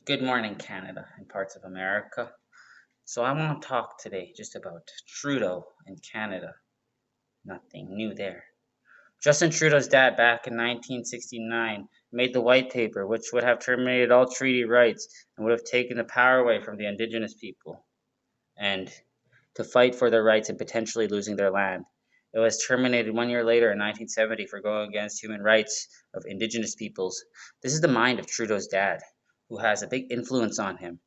Good morning, Canada and parts of America. So, I want to talk today just about Trudeau and Canada. Nothing new there. Justin Trudeau's dad, back in 1969, made the white paper, which would have terminated all treaty rights and would have taken the power away from the indigenous people and to fight for their rights and potentially losing their land. It was terminated 1 year later in 1970 for going against human rights of indigenous peoples. This is the mind of Trudeau's dad, who has a big influence on him.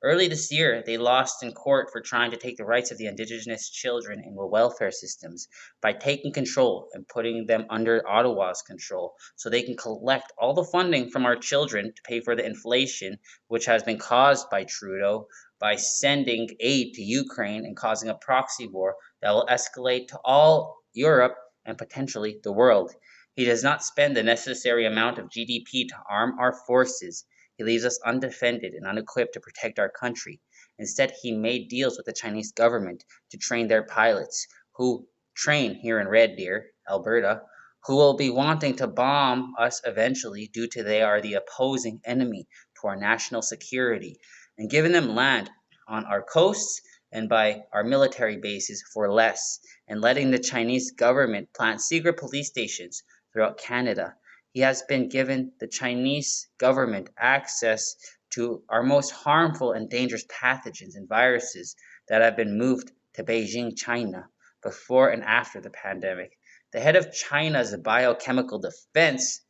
Early this year, they lost in court for trying to take the rights of the indigenous children in the welfare systems by taking control and putting them under Ottawa's control so they can collect all the funding from our children to pay for the inflation, which has been caused by Trudeau by sending aid to Ukraine and causing a proxy war that will escalate to all Europe and potentially the world. He does not spend the necessary amount of GDP to arm our forces. He leaves us undefended and unequipped to protect our country. Instead, he made deals with the Chinese government to train their pilots, who train here in Red Deer, Alberta, who will be wanting to bomb us eventually due to they are the opposing enemy to our national security, and giving them land on our coasts and by our military bases for less, and letting the Chinese government plant secret police stations throughout Canada. He has been given the Chinese government access to our most harmful and dangerous pathogens and viruses that have been moved to Beijing, China, before and after the pandemic. The head of China's biochemical defense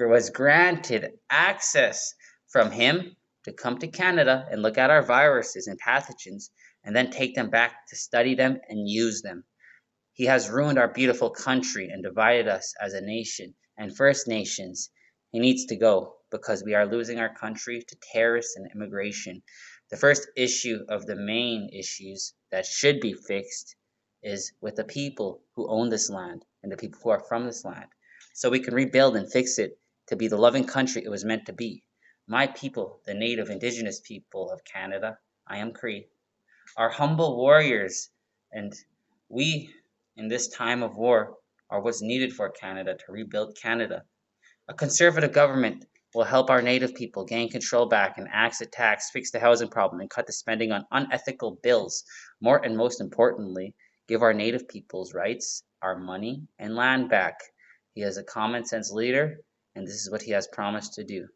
was granted access from him to come to Canada and look at our viruses and pathogens and then take them back to study them and use them. He has ruined our beautiful country and divided us as a nation and First Nations. He needs to go because we are losing our country to terrorists and immigration. The first issue of the main issues that should be fixed is with the people who own this land and the people who are from this land, so we can rebuild and fix it to be the loving country it was meant to be. My people, the native indigenous people of Canada, I am Cree, are humble warriors, and we, in this time of war, are what's needed for Canada to rebuild Canada. A conservative government will help our native people gain control back and axe the tax, fix the housing problem, and cut the spending on unethical bills. More and most importantly, give our native people's rights, our money, and land back. He is a common sense leader, and this is what he has promised to do.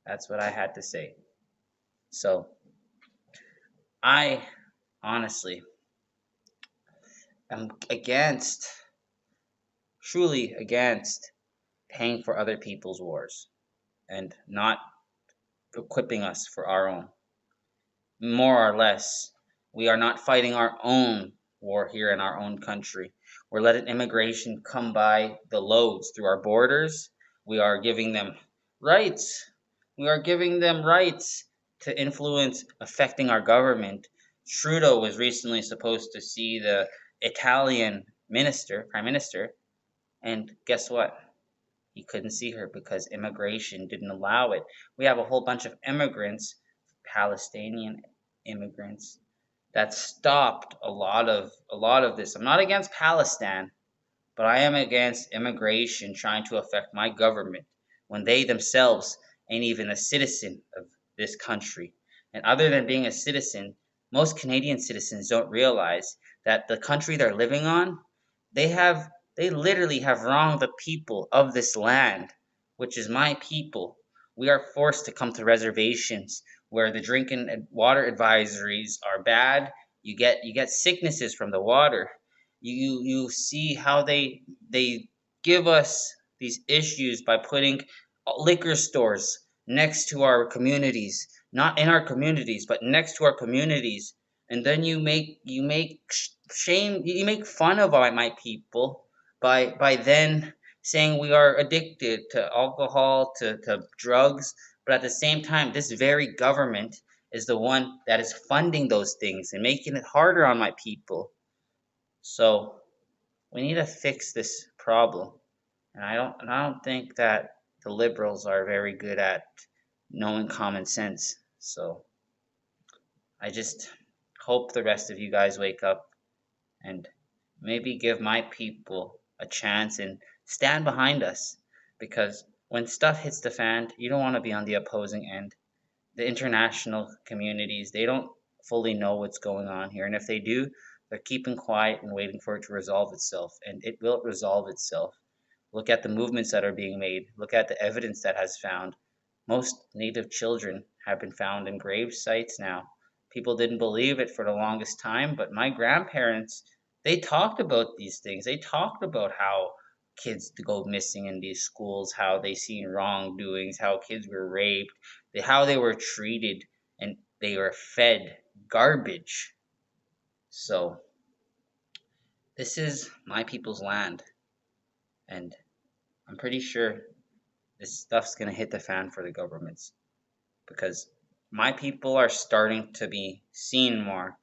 That's what I had to say. So, I honestly am against, truly against, paying for other people's wars and not equipping us for our own. More or less, we are not fighting our own war here in our own country. We're letting immigration come by the loads through our borders. We are giving them rights. We are giving them rights to influence affecting our government. Trudeau was recently supposed to see the Italian prime minister, and guess what? He couldn't see her because immigration didn't allow it. We have a whole bunch of immigrants, Palestinian immigrants, that stopped a lot of this. I'm not against Palestine, but I am against immigration trying to affect my government when they themselves ain't even a citizen of this country. And other than being a citizen, most Canadian citizens don't realize that the country they're living on, they have they literally have wronged the people of this land, which is my people. We are forced to come to reservations where the drinking and water advisories are bad. You get sicknesses from the water. You see how they give us these issues by putting liquor stores next to our communities, not in our communities, but next to our communities, and then you make fun of my people by then saying we are addicted to alcohol, to drugs, but at the same time, this very government is the one that is funding those things and making it harder on my people. So we need to fix this problem. And I don't think that the liberals are very good at knowing common sense. So I just hope the rest of you guys wake up and maybe give my people a chance and stand behind us, because when stuff hits the fan, you don't want to be on the opposing end. The international communities, they don't fully know what's going on here. And if they do, they're keeping quiet and waiting for it to resolve itself. And it will resolve itself. Look at the movements that are being made. Look at the evidence that has found. Most Native children have been found in grave sites now. People didn't believe it for the longest time, but my grandparents, they talked about these things. They talked about how kids go missing in these schools, how they seen wrongdoings, how kids were raped, how they were treated, and they were fed garbage. So, this is my people's land, and I'm pretty sure this stuff's gonna hit the fan for the governments because my people are starting to be seen more,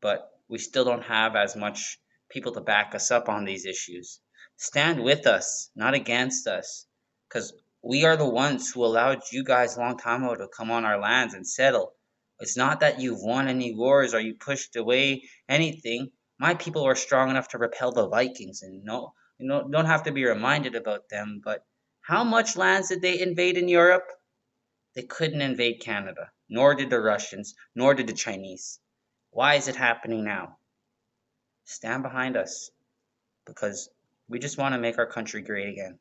but we still don't have as much people to back us up on these issues. Stand with us, not against us, because we are the ones who allowed you guys a long time ago to come on our lands and settle. It's not that you've won any wars or you pushed away anything. My people were strong enough to repel the Vikings, and no, don't have to be reminded about them. But how much lands did they invade in Europe? They couldn't invade Canada, nor did the Russians, nor did the Chinese. Why is it happening now? Stand behind us because we just want to make our country great again.